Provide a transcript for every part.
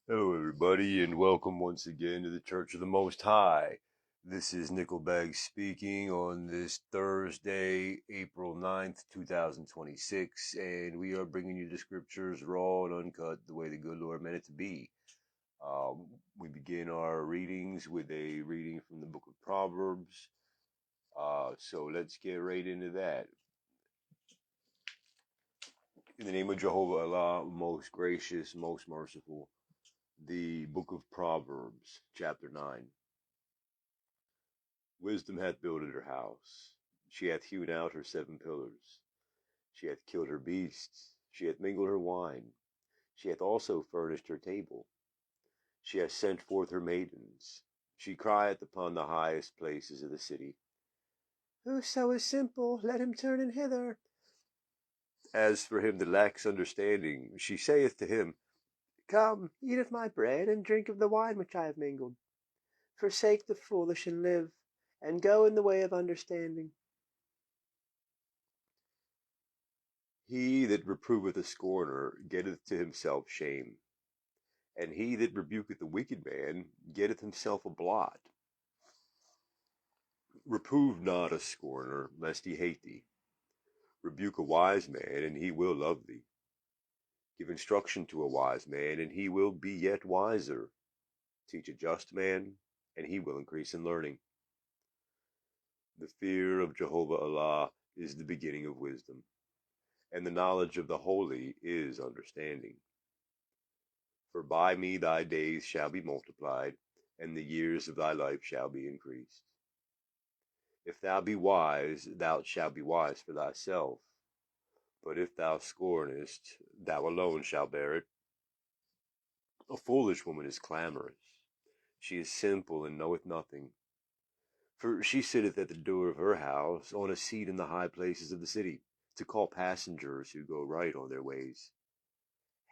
Hello, everybody, and welcome once again to the Church of the Most High. This is Nickelbag speaking on this Thursday, April 9th, 2026, and we are bringing you the scriptures raw and uncut the way the good Lord meant it to be. We begin our readings with a reading from the book of Proverbs, so let's get right into that. In the name of JEHOVAH ALLAH, most gracious, most merciful. The book of Proverbs, chapter 9. Wisdom hath builded her house. She hath hewn out her 7 pillars. She hath killed her beasts. She hath mingled her wine. She hath also furnished her table. She hath sent forth her maidens. She crieth upon the highest places of the city. Whoso is simple, let him turn in hither. As for him that lacks understanding, she saith to him, Come, eat of my bread, and drink of the wine which I have mingled. Forsake the foolish and live, and go in the way of understanding. He that reproveth a scorner getteth to himself shame, and he that rebuketh a wicked man getteth himself a blot. Reprove not a scorner, lest he hate thee. Rebuke a wise man, and he will love thee. Give instruction to a wise man, and he will be yet wiser. Teach a just man, and he will increase in learning. The fear of JEHOVAH ALLAH is the beginning of wisdom, and the knowledge of the holy is understanding. For by me thy days shall be multiplied, and the years of thy life shall be increased. If thou be wise, thou shalt be wise for thyself. But if thou scornest, thou alone shalt bear it. A foolish woman is clamorous. She is simple and knoweth nothing. For she sitteth at the door of her house, on a seat in the high places of the city, to call passengers who go right on their ways.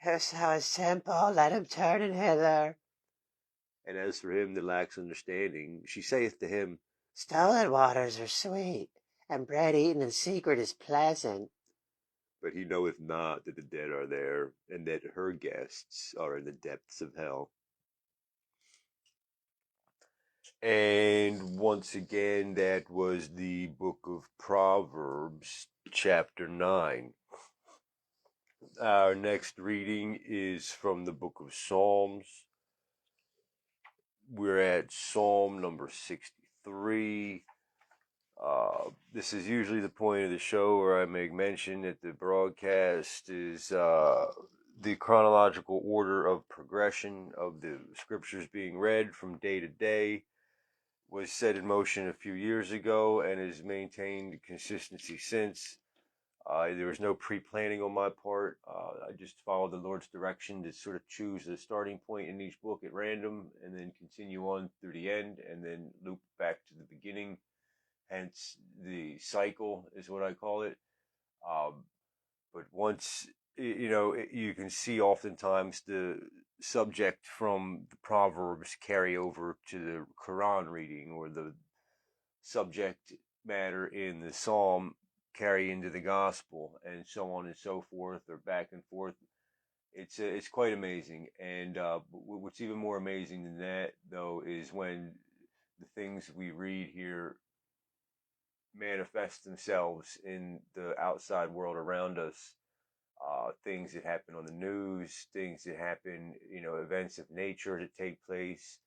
Whoso is simple, let him turn in hither. And as for him that lacks understanding, she saith to him, Stolen waters are sweet, and bread eaten in secret is pleasant. But he knoweth not that the dead are there, and that her guests are in the depths of hell. And once again, that was the book of Proverbs, chapter 9. Our next reading is from the book of Psalms. We're at Psalm number 63. This is usually the point of the show where I make mention that the broadcast is the chronological order of progression of the scriptures being read from day to day was set in motion a few years ago and has maintained consistency since. There was no pre-planning on my part. I just followed the Lord's direction to sort of choose a starting point in each book at random and then continue on through the end and then loop back to the beginning. Hence, the cycle is what I call it. But once, you can see oftentimes the subject from the Proverbs carry over to the Quran reading, or the subject matter in the Psalm carry into the Gospel, and so on and so forth, or back and forth. It's quite amazing. And what's even more amazing than that, though, is when the things we read here manifest themselves in the outside world around us. Things that happen on the news, things that happen, events of nature that take place.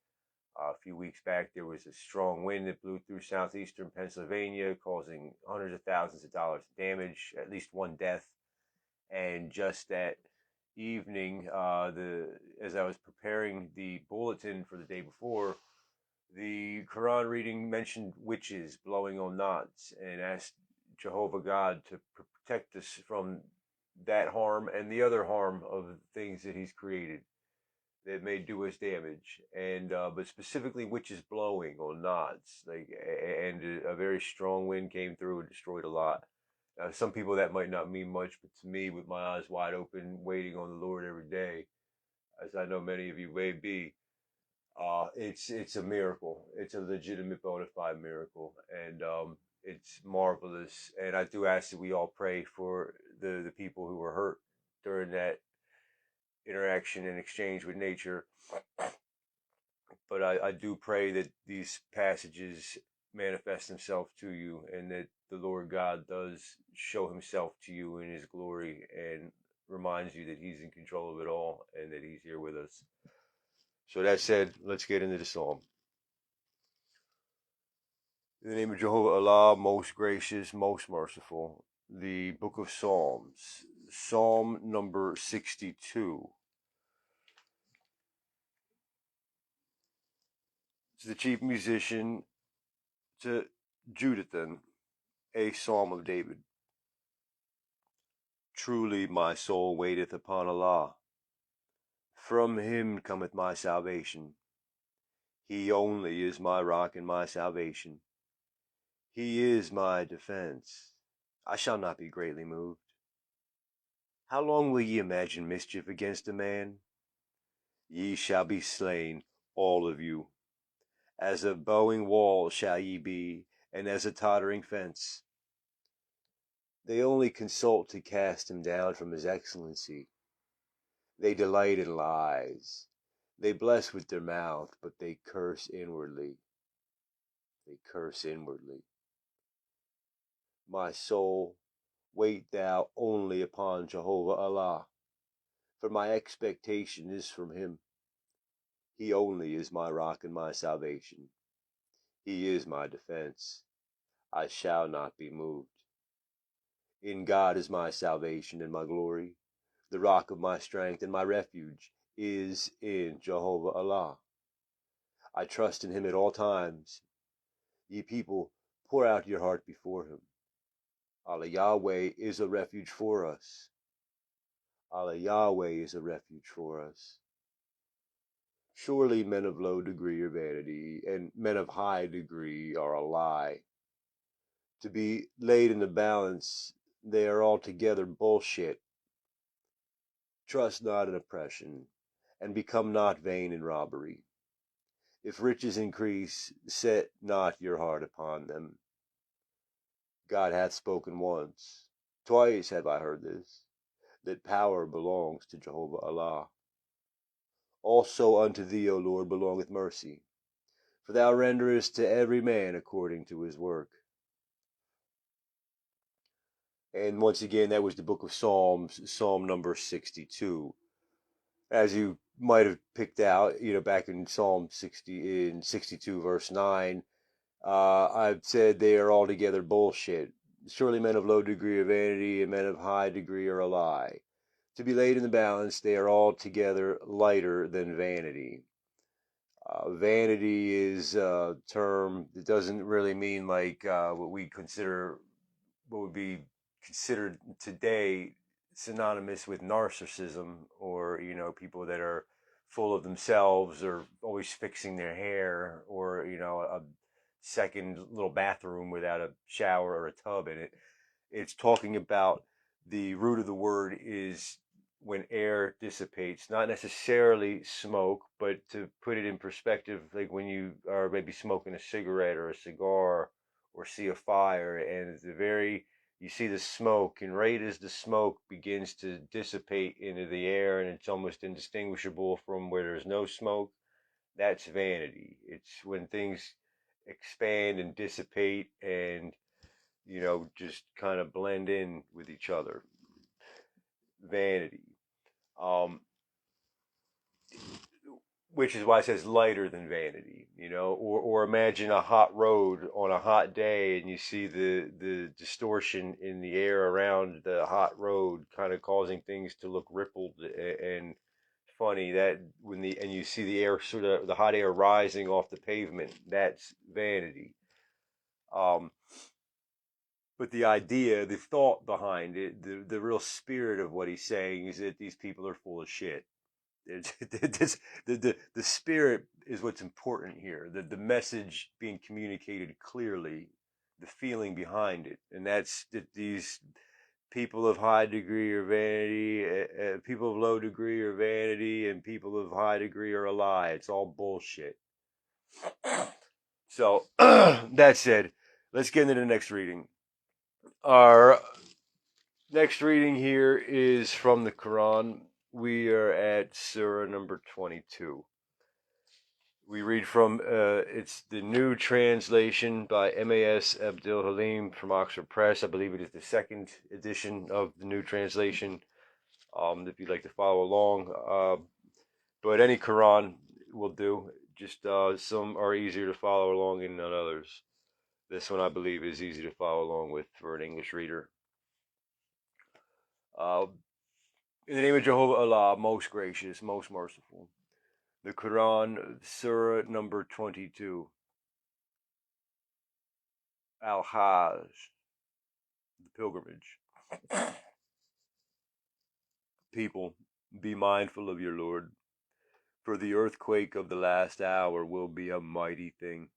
A few weeks back, there was a strong wind that blew through southeastern Pennsylvania, causing hundreds of thousands of dollars of damage, at least one death. And just that evening, as I was preparing the bulletin for the day before, the Quran reading mentioned witches blowing on knots and asked Jehovah God to protect us from that harm and the other harm of things that he's created that may do us damage. And but specifically witches blowing on knots, and a very strong wind came through and destroyed a lot. Some people that might not mean much, but to me, with my eyes wide open, waiting on the Lord every day, as I know many of you may be, it's a miracle. It's a legitimate bona fide miracle, and it's marvelous. And I do ask that we all pray for the people who were hurt during that interaction and exchange with nature. But I do pray that these passages manifest himself to you, and that the Lord God does show himself to you in his glory and reminds you that he's in control of it all and that he's here with us. So that said, let's get into the psalm. In the name of Jehovah Allah, most gracious, most merciful, the book of Psalms, Psalm number 62. To the chief musician, to Judithan, a psalm of David. Truly my soul waiteth upon Allah. From him cometh my salvation. He only is my rock and my salvation. He is my defense. I shall not be greatly moved. How long will ye imagine mischief against a man? Ye shall be slain, all of you. As a bowing wall shall ye be, and as a tottering fence. They only consult to cast him down from his excellency. They delight in lies. They bless with their mouth, but they curse inwardly. They curse inwardly. My soul, wait thou only upon Jehovah Allah, for my expectation is from him. He only is my rock and my salvation. He is my defense. I shall not be moved. In God is my salvation and my glory. The rock of my strength and my refuge is in Jehovah Allah. I trust in him at all times. Ye people, pour out your heart before him. Allah Yahweh is a refuge for us. Allah Yahweh is a refuge for us. Surely men of low degree are vanity, and men of high degree are a lie. To be laid in the balance, they are altogether bullshit. Trust not in oppression, and become not vain in robbery. If riches increase, set not your heart upon them. God hath spoken once, twice have I heard this, that power belongs to Jehovah Allah. Also unto thee, O Lord, belongeth mercy, for thou renderest to every man according to his work. And once again, that was the book of Psalms, Psalm number 62. As you might have picked out, back in Psalm 62, verse 9, I've said they are altogether bullshit. Surely men of low degree are vanity, and men of high degree are a lie. To be laid in the balance, they are altogether lighter than vanity. Vanity is a term that doesn't really mean like what would be considered today synonymous with narcissism, or people that are full of themselves, or always fixing their hair, or a second little bathroom without a shower or a tub in it. It's talking about the root of the word is when air dissipates, not necessarily smoke, but to put it in perspective, like when you are maybe smoking a cigarette or a cigar, or see a fire, and you see the smoke, and right as the smoke begins to dissipate into the air and it's almost indistinguishable from where there's no smoke, that's vanity. It's when things expand and dissipate and just kind of blend in with each other. Vanity. Which is why it says lighter than vanity, or imagine a hot road on a hot day, and you see the distortion in the air around the hot road kind of causing things to look rippled and funny. That and you see the air, sort of the hot air rising off the pavement, that's vanity. But the idea, the thought behind it, the real spirit of what he's saying is that these people are full of shit. The spirit is what's important here. The message being communicated clearly, the feeling behind it, and that's that these people of high degree are vanity, people of low degree are vanity, and people of high degree are a lie. It's all bullshit. So that said, let's get into the next reading. Our next reading here is from the Quran, we are at Surah number 22. We read from, it's the new translation by M.A.S. Abdul Halim from Oxford Press. I believe it is the second edition of the new translation, if you'd like to follow along. But any Quran will do. Just some are easier to follow along in than others. This one, I believe, is easy to follow along with for an English reader. In the name of Jehovah Allah, most gracious, most merciful. The Quran, Surah number 22. Al-Hajj, the pilgrimage. People, be mindful of your Lord, for the earthquake of the last hour will be a mighty thing.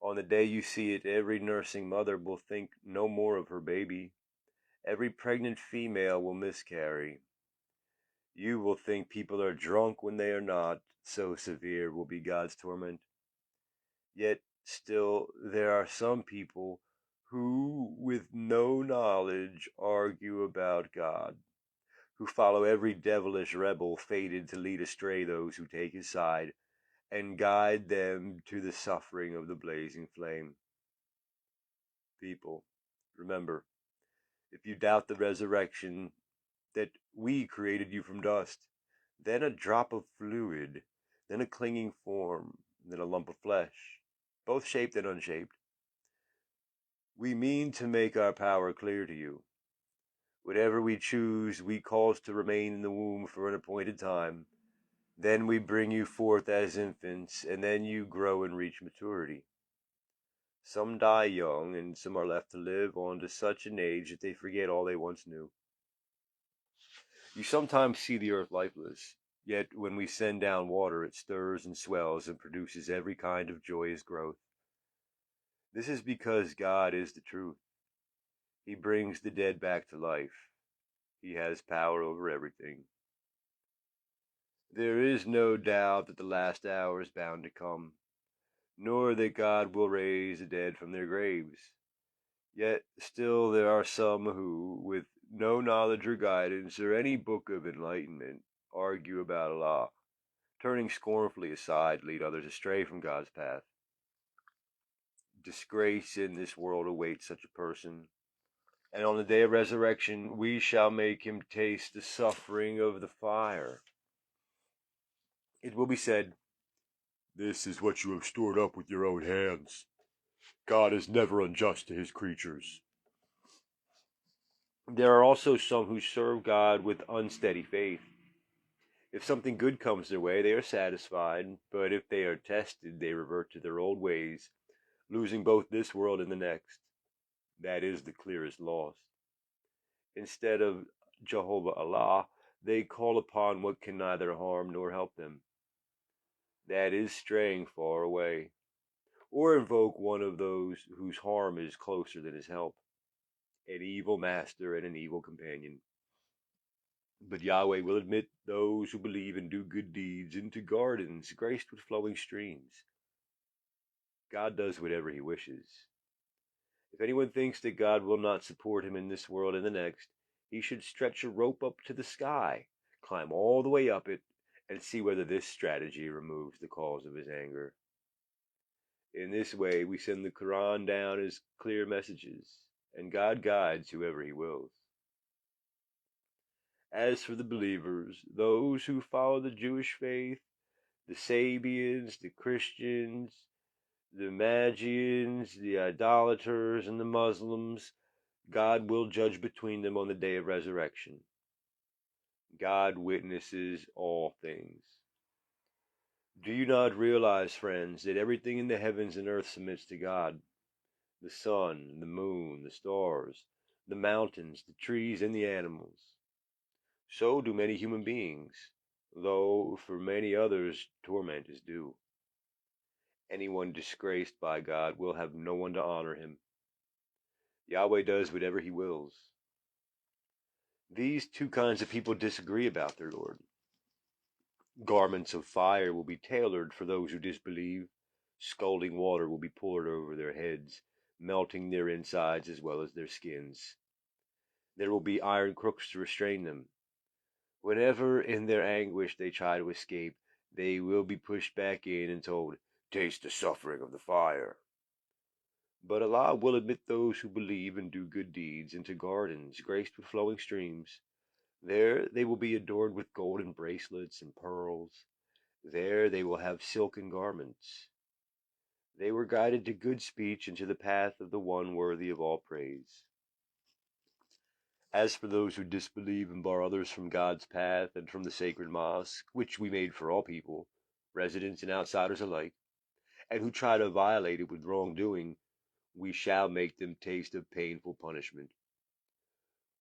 On the day you see it, every nursing mother will think no more of her baby. Every pregnant female will miscarry. You will think people are drunk when they are not, so severe will be God's torment. Yet still there are some people who, with no knowledge, argue about God, who follow every devilish rebel fated to lead astray those who take his side, and guide them to the suffering of the blazing flame. People, remember, if you doubt the resurrection, that we created you from dust, then a drop of fluid, then a clinging form, then a lump of flesh, both shaped and unshaped. We mean to make our power clear to you. Whatever we choose, we cause to remain in the womb for an appointed time. Then we bring you forth as infants, and then you grow and reach maturity. Some die young, and some are left to live on to such an age that they forget all they once knew. You sometimes see the earth lifeless, yet when we send down water, it stirs and swells and produces every kind of joyous growth. This is because God is the truth. He brings the dead back to life. He has power over everything. There is no doubt that the last hour is bound to come, nor that God will raise the dead from their graves. Yet still there are some who, with no knowledge or guidance or any book of enlightenment, argue about Allah, turning scornfully aside, lead others astray from God's path. Disgrace in this world awaits such a person, and on the day of resurrection we shall make him taste the suffering of the fire. It will be said, "This is what you have stored up with your own hands. God is never unjust to his creatures." There are also some who serve God with unsteady faith. If something good comes their way, they are satisfied, but if they are tested, they revert to their old ways, losing both this world and the next. That is the clearest loss. Instead of Jehovah Allah, they call upon what can neither harm nor help them. That is straying far away. Or invoke one of those whose harm is closer than his help, an evil master and an evil companion. But Yahweh will admit those who believe and do good deeds into gardens graced with flowing streams. God does whatever he wishes. If anyone thinks that God will not support him in this world and the next, he should stretch a rope up to the sky, climb all the way up it, and see whether this strategy removes the cause of his anger. In this way, we send the Quran down as clear messages, and God guides whoever he wills. As for the believers, those who follow the Jewish faith, the Sabians, the Christians, the Magians, the idolaters, and the Muslims, God will judge between them on the day of resurrection. God witnesses all things. Do you not realize, friends, that everything in the heavens and earth submits to God? The sun, the moon, the stars, the mountains, the trees, and the animals. So do many human beings, though for many others torment is due. Anyone disgraced by God will have no one to honor him. Yahweh does whatever he wills. These two kinds of people disagree about their Lord. Garments of fire will be tailored for those who disbelieve. Scalding water will be poured over their heads, melting their insides as well as their skins. There will be iron crooks to restrain them. Whenever in their anguish they try to escape, they will be pushed back in and told, "Taste the suffering of the fire." But Allah will admit those who believe and do good deeds into gardens graced with flowing streams. There they will be adorned with golden bracelets and pearls. There they will have silken garments. They were guided to good speech and to the path of the one worthy of all praise. As for those who disbelieve and bar others from God's path and from the sacred mosque, which we made for all people, residents and outsiders alike, and who try to violate it with wrongdoing, we shall make them taste of painful punishment.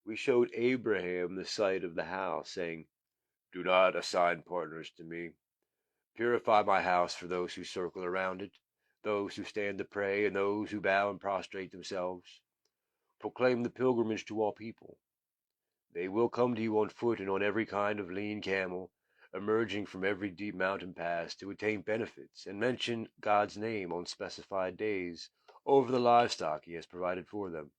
We showed Abraham the site of the house, saying, "Do not assign partners to me. Purify my house for those who circle around it, those who stand to pray, and those who bow and prostrate themselves. Proclaim the pilgrimage to all people. They will come to you on foot and on every kind of lean camel, emerging from every deep mountain pass to attain benefits, and mention God's name on specified days over the livestock He has provided for them.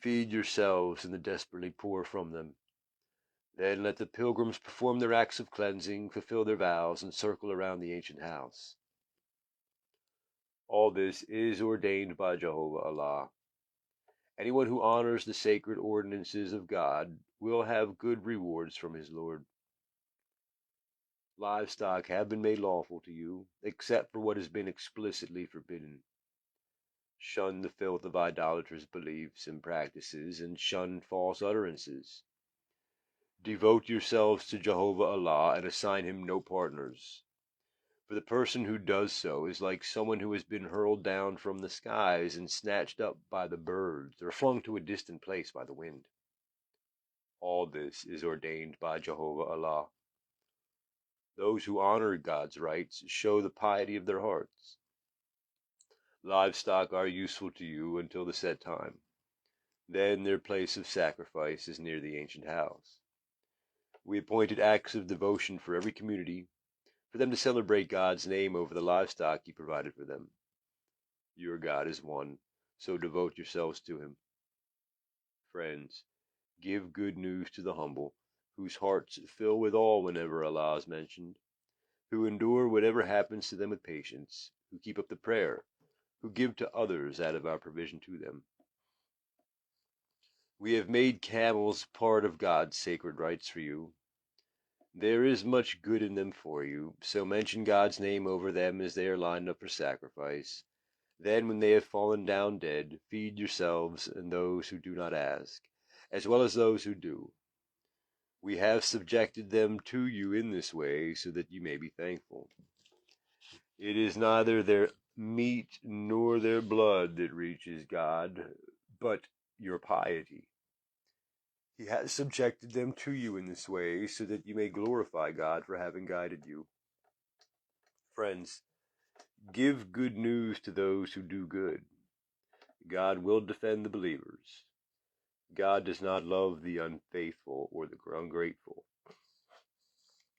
Feed yourselves and the desperately poor from them. Then let the pilgrims perform their acts of cleansing, fulfill their vows, and circle around the ancient house." All this is ordained by JEHOVAH ALLAH. Anyone who honors the sacred ordinances of God will have good rewards from his Lord. Livestock have been made lawful to you, except for what has been explicitly forbidden. Shun the filth of idolaters' beliefs and practices, and shun false utterances. Devote yourselves to JEHOVAH ALLAH and assign Him no partners. For the person who does so is like someone who has been hurled down from the skies and snatched up by the birds, or flung to a distant place by the wind. All this is ordained by JEHOVAH ALLAH. Those who honor God's rights show the piety of their hearts. Livestock are useful to you until the set time. Then their place of sacrifice is near the ancient house. We appointed acts of devotion for every community, for them to celebrate God's name over the livestock He provided for them. Your God is one, so devote yourselves to Him. Friends, give good news to the humble, whose hearts fill with awe whenever Allah is mentioned, who endure whatever happens to them with patience, who keep up the prayer, who give to others out of our provision to them. We have made camels part of God's sacred rites for you. There is much good in them for you, so mention God's name over them as they are lined up for sacrifice. Then, when they have fallen down dead, feed yourselves and those who do not ask, as well as those who do. We have subjected them to you in this way, so that you may be thankful. It is neither their meat nor their blood that reaches God, but your piety. He has subjected them to you in this way, so that you may glorify God for having guided you. Friends, give good news to those who do good. God will defend the believers. God does not love the unfaithful or the ungrateful.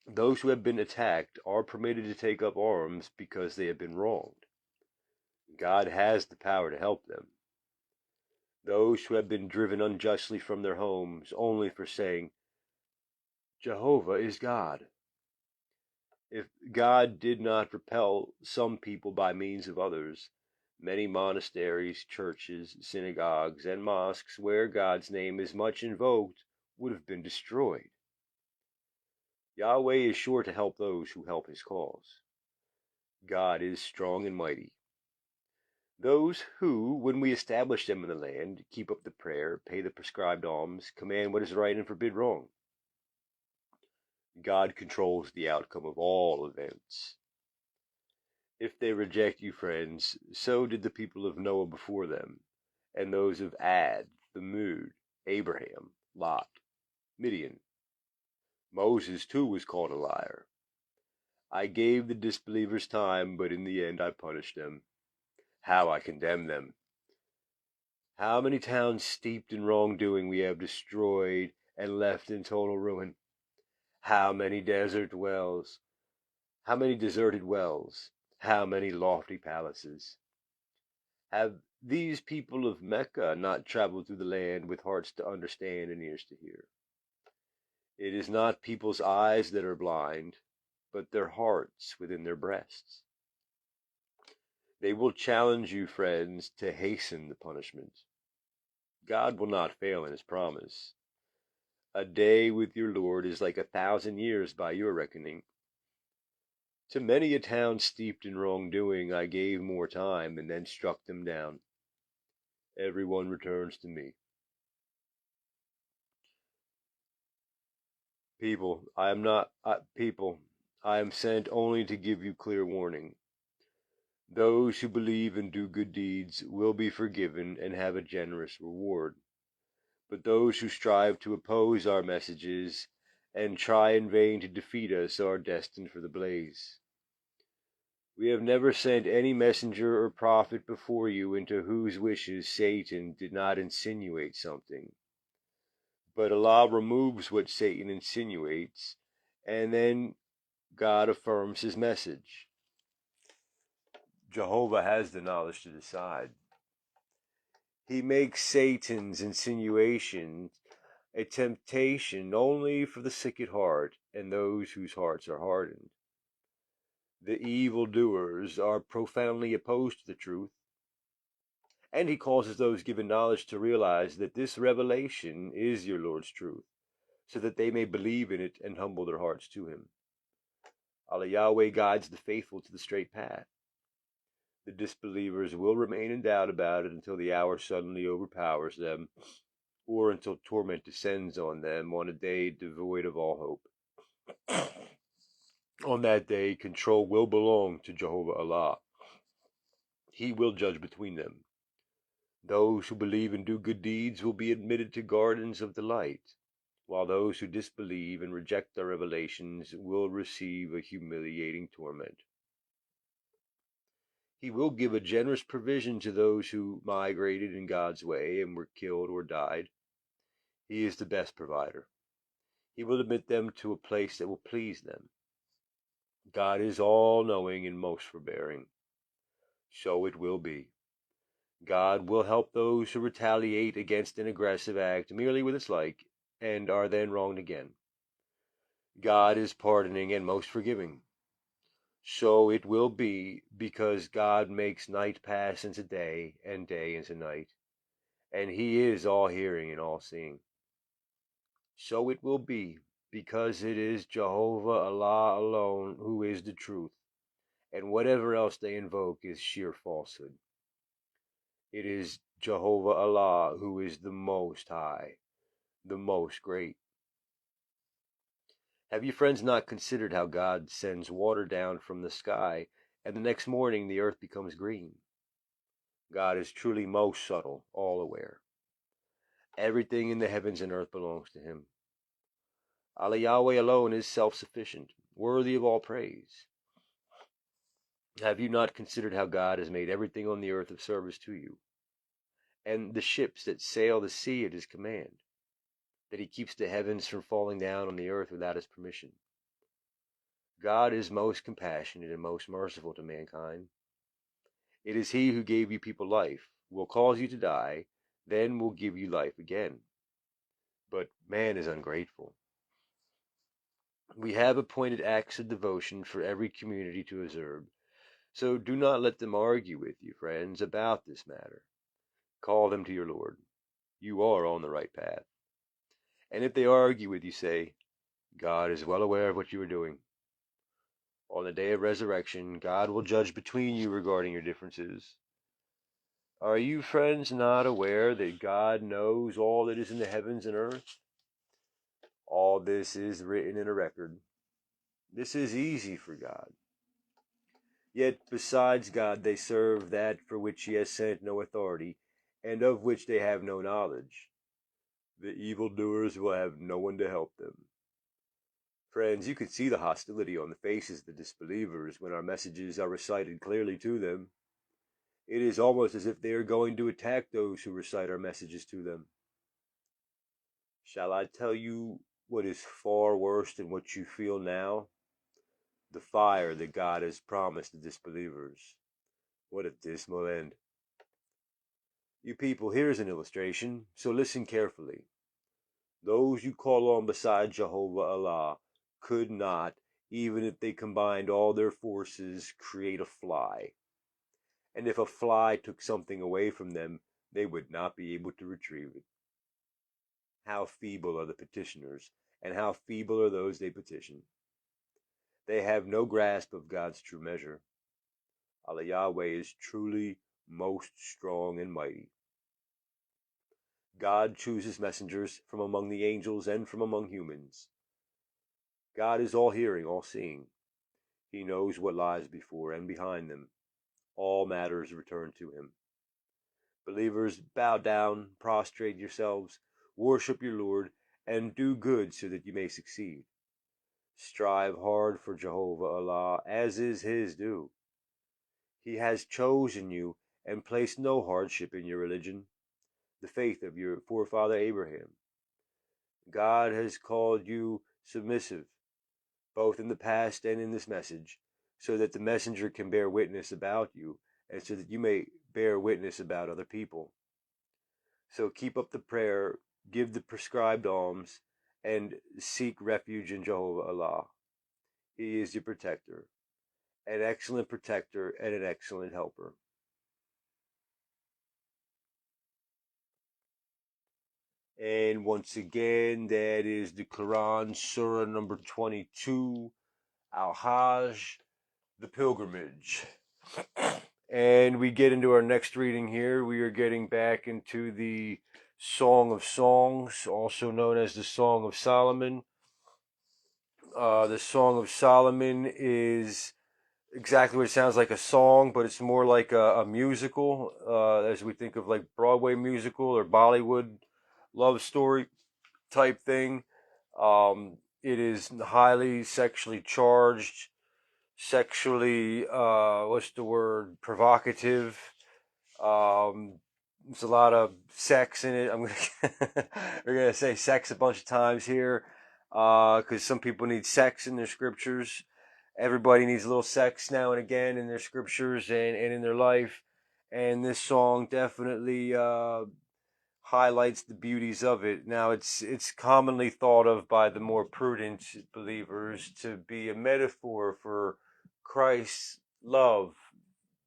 Those who have been attacked are permitted to take up arms because they have been wronged. God has the power to help them. Those who have been driven unjustly from their homes only for saying, "Jehovah is God." If God did not repel some people by means of others, many monasteries, churches, synagogues, and mosques where God's name is much invoked would have been destroyed. Yahweh is sure to help those who help His cause. God is strong and mighty. Those who, when we establish them in the land, keep up the prayer, pay the prescribed alms, command what is right and forbid wrong. God controls the outcome of all events. If they reject you, friends, so did the people of Noah before them, and those of Ad, Thamud, Abraham, Lot, Midian. Moses too was called a liar. I gave the disbelievers time, but in the end I punished them. How I condemn them! How many towns steeped in wrongdoing we have destroyed and left in total ruin! How many deserted wells! How many deserted wells! How many lofty palaces! Have these people of Mecca not traveled through the land with hearts to understand and ears to hear? It is not people's eyes that are blind, but their hearts within their breasts. They will challenge you, friends, to hasten the punishment. God will not fail in his promise. A day with your Lord is like 1,000 years by your reckoning. To many a town steeped in wrongdoing I gave more time and then struck them down. Everyone returns to me. People, I am sent only to give you clear warning. Those who believe and do good deeds will be forgiven and have a generous reward. But those who strive to oppose our messages and try in vain to defeat us are destined for the blaze. We have never sent any messenger or prophet before you into whose wishes Satan did not insinuate something. But Allah removes what Satan insinuates, and then God affirms his message. Jehovah has the knowledge to decide. He makes Satan's insinuation a temptation only for the sick at heart and those whose hearts are hardened. The evildoers are profoundly opposed to the truth, and he causes those given knowledge to realize that this revelation is your Lord's truth, so that they may believe in it and humble their hearts to him. Allah Yahweh guides the faithful to the straight path. The disbelievers will remain in doubt about it until the hour suddenly overpowers them, or until torment descends on them on a day devoid of all hope. On that day, control will belong to Jehovah Allah. He will judge between them. Those who believe and do good deeds will be admitted to gardens of delight, while those who disbelieve and reject our revelations will receive a humiliating torment. He will give a generous provision to those who migrated in God's way and were killed or died. He is the best provider. He will admit them to a place that will please them. God is all-knowing and most forbearing. So it will be. God will help those who retaliate against an aggressive act merely with its like, and are then wronged again. God is pardoning and most forgiving. So it will be, because God makes night pass into day, and day into night, and he is all-hearing and all-seeing. So it will be, because it is Jehovah Allah alone who is the truth, and whatever else they invoke is sheer falsehood. It is Jehovah Allah who is the Most High, the Most Great. Have you friends not considered how God sends water down from the sky, and the next morning the earth becomes green? God is truly most subtle, all aware. Everything in the heavens and earth belongs to him. Allah Yahweh alone is self-sufficient, worthy of all praise. Have you not considered how God has made everything on the earth of service to you, and the ships that sail the sea at his command, that he keeps the heavens from falling down on the earth without his permission? God is most compassionate and most merciful to mankind. It is he who gave you people life, will cause you to die, then will give you life again. But man is ungrateful. We have appointed acts of devotion for every community to observe, so do not let them argue with you, friends, about this matter. Call them to your Lord. You are on the right path. And if they argue with you, say, God is well aware of what you are doing. On the day of resurrection, God will judge between you regarding your differences. Are you, friends, not aware that God knows all that is in the heavens and earth? All this is written in a record. This is easy for God. Yet besides God they serve that for which he has sent no authority, and of which they have no knowledge. The evildoers will have no one to help them. Friends, you can see the hostility on the faces of the disbelievers when our messages are recited clearly to them. It is almost as if they are going to attack those who recite our messages to them. Shall I tell you what is far worse than what you feel now? The fire that God has promised the disbelievers. What a dismal end. You people, here is an illustration, so listen carefully. Those you call on beside Jehovah Allah could not, even if they combined all their forces, create a fly. And if a fly took something away from them, they would not be able to retrieve it. How feeble are the petitioners, and how feeble are those they petition. They have no grasp of God's true measure. Allah Yahweh is truly most strong and mighty. God chooses messengers from among the angels and from among humans. God is all-hearing, all-seeing. He knows what lies before and behind them. All matters return to him. Believers, bow down, prostrate yourselves, worship your Lord, and do good so that you may succeed. Strive hard for Jehovah Allah, as is his due. He has chosen you and placed no hardship in your religion, the faith of your forefather Abraham. God has called you submissive, both in the past and in this message, so that the messenger can bear witness about you, and so that you may bear witness about other people. So keep up the prayer, give the prescribed alms, and seek refuge in Jehovah Allah. He is your protector, an excellent protector and an excellent helper. And once again, that is the Quran, Surah number 22, Al-Hajj, the pilgrimage. And we get into our next reading here. We are getting back into the Song of Songs, also known as the Song of Solomon. The Song of Solomon is exactly what it sounds like, a song, but it's more like a musical, as we think of like Broadway musical or Bollywood love story type thing. It is highly sexually charged, sexually, provocative. There's a lot of sex in it. We're gonna say sex a bunch of times here, because some people need sex in their scriptures. Everybody needs a little sex now and again in their scriptures and in their life. And this song definitely highlights the beauties of it. Now, it's commonly thought of by the more prudent believers to be a metaphor for Christ's love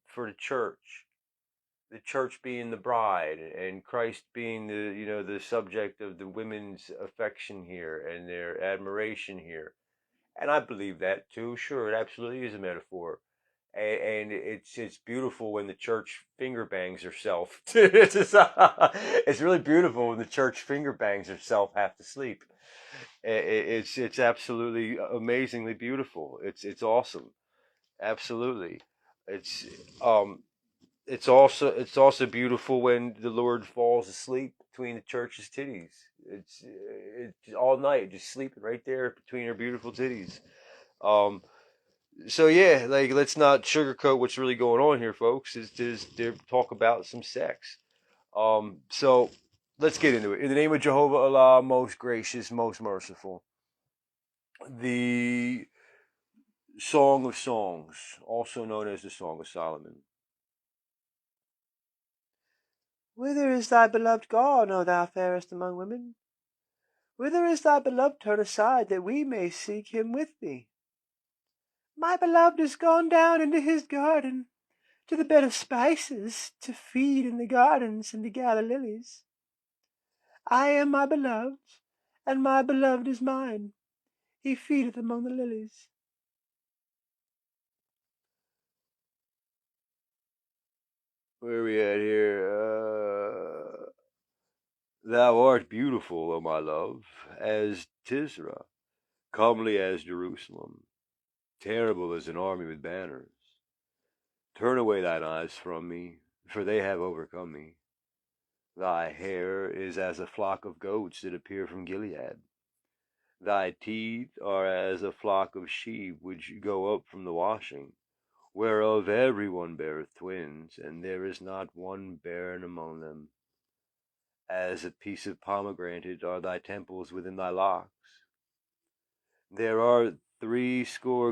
for the church being the bride, and Christ being the subject of the women's affection here and their admiration here. And I believe that too. Sure, it absolutely is a metaphor. And it's beautiful when the church finger bangs herself. It's really beautiful when the church finger bangs herself half to sleep. It's absolutely amazingly beautiful. It's awesome. Absolutely. It's also beautiful when the Lord falls asleep between the church's titties. It's all night just sleeping right there between her beautiful titties. So yeah, like, let's not sugarcoat what's really going on here, folks. Is they talk about some sex. So let's get into it. In the name of Jehovah Allah, most gracious, most merciful. The Song of Songs, also known as the Song of Solomon. Whither is thy beloved gone, O thou fairest among women? Whither is thy beloved turned aside, that we may seek him with thee? My beloved is gone down into his garden, to the bed of spices, to feed in the gardens and to gather lilies. I am my beloved's, and my beloved is mine. He feedeth among the lilies. Where are we at here? Thou art beautiful, O my love, as Tisra, comely as Jerusalem, terrible as an army with banners. Turn away thine eyes from me, for they have overcome me. Thy hair is as a flock of goats that appear from Gilead. Thy teeth are as a flock of sheep which go up from the washing, whereof every one beareth twins, and there is not one barren among them. As a piece of pomegranate are thy temples within thy locks. There are 80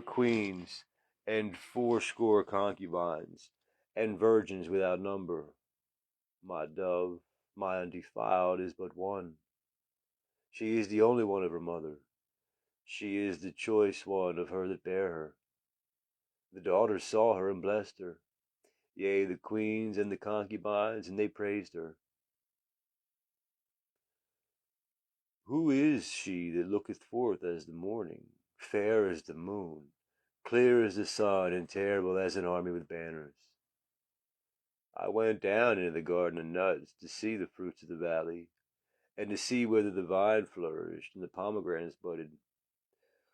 queens, and 80 concubines, and virgins without number. My dove, my undefiled, is but one. She is the only one of her mother. She is the choice one of her that bare her. The daughters saw her and blessed her, yea, the queens and the concubines, and they praised her. Who is she that looketh forth as the morning, fair as the moon, clear as the sun, and terrible as an army with banners? I went down into the garden of nuts to see the fruits of the valley, and to see whether the vine flourished and the pomegranates budded.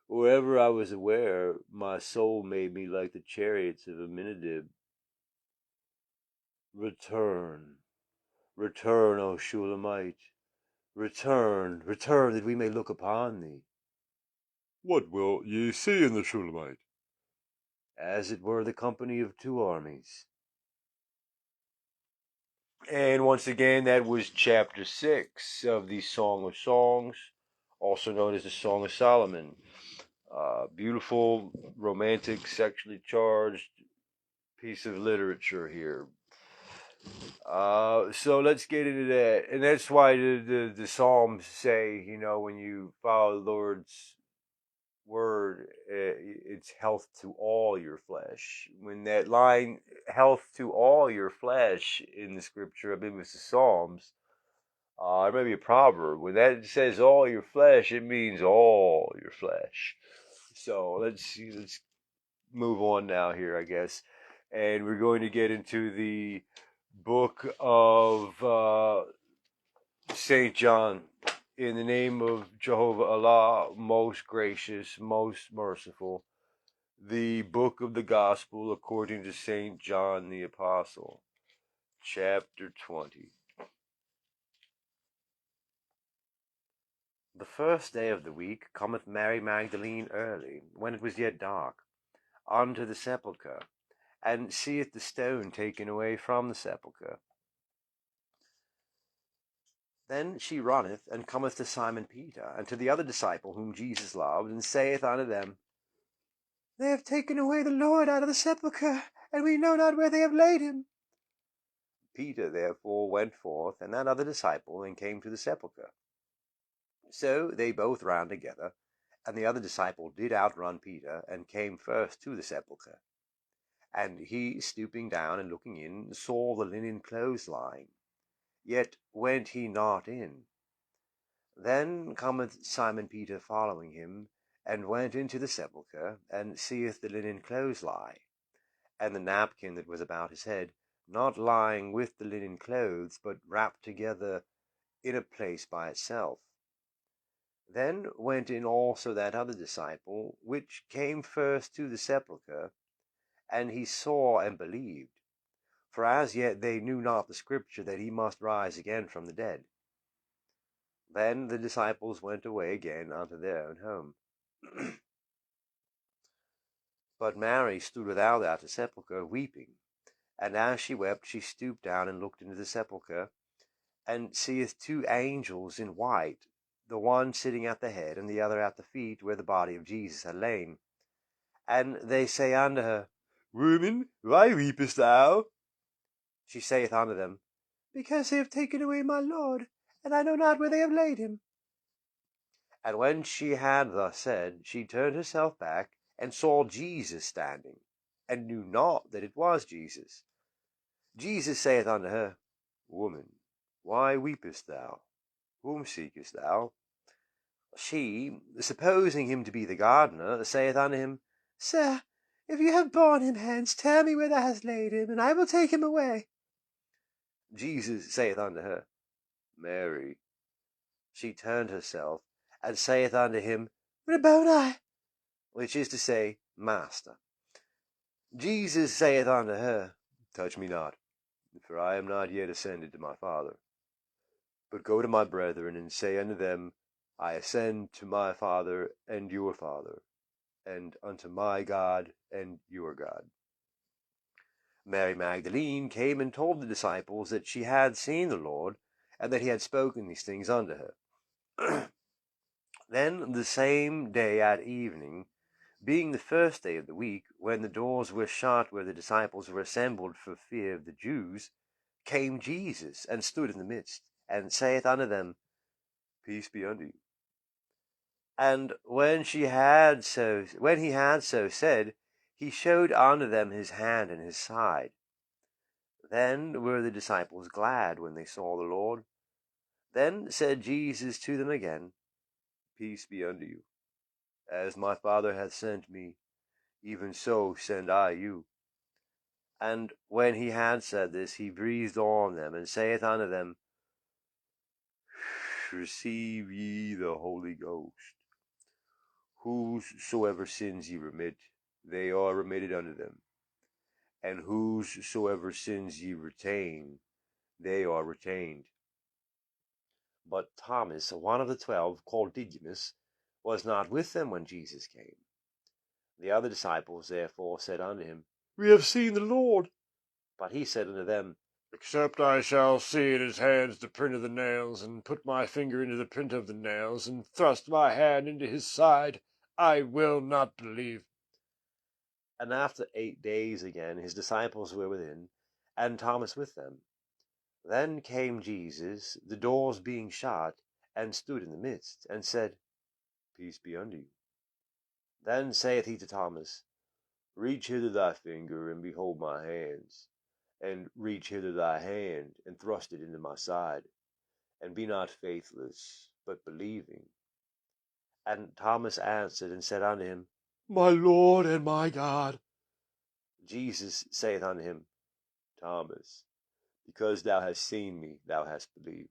Wherever I was aware, my soul made me like the chariots of Aminadab. Return, return, O Shulamite, return, return, that we may look upon thee. What will ye see in the Shulamite? As it were the company of two armies. And once again, that was chapter 6 of the Song of Songs, also known as the Song of Solomon. Beautiful, romantic, sexually charged piece of literature here. So let's get into that. And that's why the Psalms say, when you follow the Lord's word, it's health to all your flesh. When that line, health to all your flesh, in the scripture, I believe it's the Psalms, it may be a proverb. When that says all your flesh, it means all your flesh. So let's move on now here, I guess. And we're going to get into the book of St. John. In the name of JEHOVAH ALLAH, most gracious, most merciful. The book of the Gospel according to St. John the Apostle, chapter 20. The first day of the week cometh Mary Magdalene early, when it was yet dark, unto the sepulchre, and seeth the stone taken away from the sepulchre. Then she runneth, and cometh to Simon Peter, and to the other disciple whom Jesus loved, and saith unto them, They have taken away the Lord out of the sepulchre, and we know not where they have laid him. Peter therefore went forth, and that other disciple, and came to the sepulchre. So they both ran together, and the other disciple did outrun Peter, and came first to the sepulchre. And he, stooping down and looking in, saw the linen clothes lying, yet went he not in. Then cometh Simon Peter following him, and went into the sepulchre, and seeth the linen clothes lie, and the napkin that was about his head, not lying with the linen clothes, but wrapped together in a place by itself. Then went in also that other disciple, which came first to the sepulchre, and he saw and believed. For as yet they knew not the scripture, that he must rise again from the dead. Then the disciples went away again unto their own home. But Mary stood without at the sepulchre, weeping. And as she wept, she stooped down and looked into the sepulchre, and seeth two angels in white, the one sitting at the head, and the other at the feet, where the body of Jesus had lain. And they say unto her, Woman, why weepest thou? She saith unto them, Because they have taken away my Lord, and I know not where they have laid him. And when she had thus said, she turned herself back, and saw Jesus standing, and knew not that it was Jesus. Jesus saith unto her, Woman, why weepest thou? Whom seekest thou? She, supposing him to be the gardener, saith unto him, Sir, if you have borne him hence, tell me where thou hast laid him, and I will take him away. Jesus saith unto her, Mary. She turned herself, and saith unto him, Rabboni, which is to say, Master. Jesus saith unto her, Touch me not, for I am not yet ascended to my Father. But go to my brethren, and say unto them, I ascend to my Father and your Father, and unto my God and your God. Mary Magdalene came and told the disciples that she had seen the Lord, and that he had spoken these things unto her. Then the same day at evening, being the first day of the week, when the doors were shut where the disciples were assembled for fear of the Jews, came Jesus, and stood in the midst, and saith unto them, Peace be unto you. And when he had so said, he showed unto them his hand and his side. Then were the disciples glad when they saw the Lord. Then said Jesus to them again, Peace be unto you. As my Father hath sent me, even so send I you. And when he had said this, he breathed on them, and saith unto them, Receive ye the Holy Ghost. Whosoever sins ye remit, they are remitted unto them. And whosoever sins ye retain, they are retained. But Thomas, one of the 12, called Didymus, was not with them when Jesus came. The other disciples therefore said unto him, We have seen the Lord. But he said unto them, Except I shall see in his hands the print of the nails, and put my finger into the print of the nails, and thrust my hand into his side, I will not believe. And after 8 days again his disciples were within, and Thomas with them. Then came Jesus, the doors being shut, and stood in the midst, and said, Peace be unto you. Then saith he to Thomas, Reach hither thy finger, and behold my hands, and reach hither thy hand, and thrust it into my side, and be not faithless, but believing. And Thomas answered and said unto him, My Lord and my God. Jesus saith unto him, Thomas, because thou hast seen me, thou hast believed.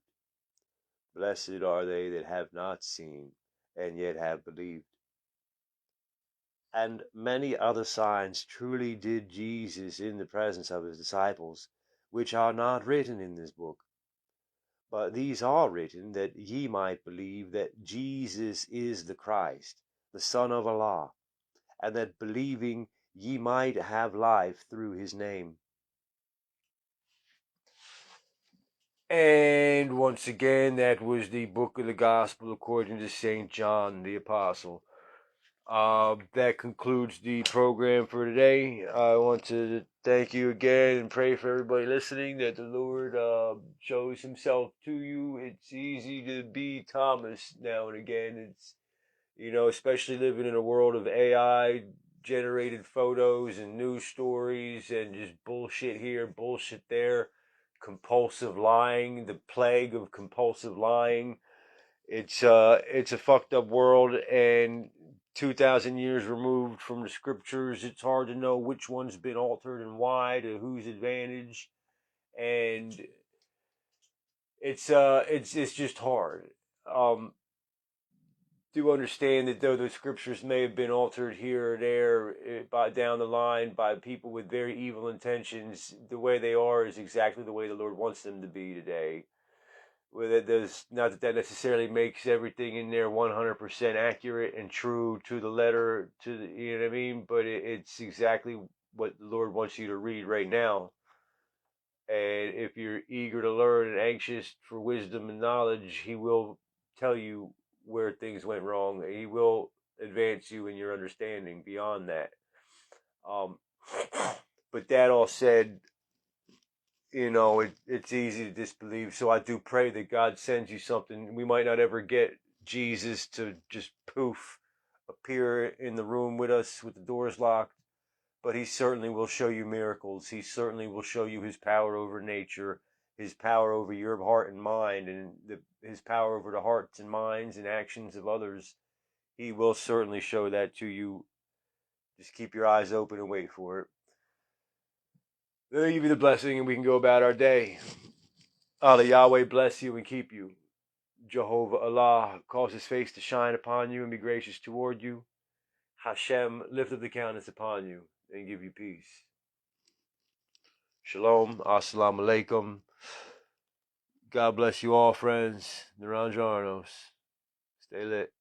Blessed are they that have not seen, and yet have believed. And many other signs truly did Jesus in the presence of his disciples, which are not written in this book. But these are written, that ye might believe that Jesus is the Christ, the Son of Allah, and that believing ye might have life through his name. And once again, that was the book of the Gospel according to St. John the Apostle. That concludes the program for today. I want to thank you again and pray for everybody listening that the Lord shows himself to you. It's easy to be Thomas now and again. It's, especially living in a world of AI generated photos and news stories and just bullshit here, bullshit there, compulsive lying, the plague of compulsive lying. It's a fucked up world, and 2,000 years removed from the scriptures, it's hard to know which one's been altered and why, to whose advantage, and it's just hard. Do understand that though the scriptures may have been altered here or there by down the line by people with very evil intentions, the way they are is exactly the way the Lord wants them to be today. Not that necessarily makes everything in there 100% accurate and true to the letter, you know what I mean? But it's exactly what the Lord wants you to read right now. And if you're eager to learn and anxious for wisdom and knowledge, he will tell you where things went wrong. He will advance you in your understanding beyond that. But that all said, it's easy to disbelieve. So I do pray that God sends you something. We might not ever get Jesus to just poof appear in the room with us with the doors locked, but he certainly will show you miracles. He certainly will show you his power over nature, his power over your heart and mind, and his power over the hearts and minds and actions of others. He will certainly show that to you. Just keep your eyes open and wait for it. Let me give you the blessing and we can go about our day. Allah Yahweh bless you and keep you. JEHOVAH ALLAH cause his face to shine upon you and be gracious toward you. Hashem lift up the countenance upon you and give you peace. Shalom. Assalamualaikum. God bless you all, friends. Naranjanos. Stay lit.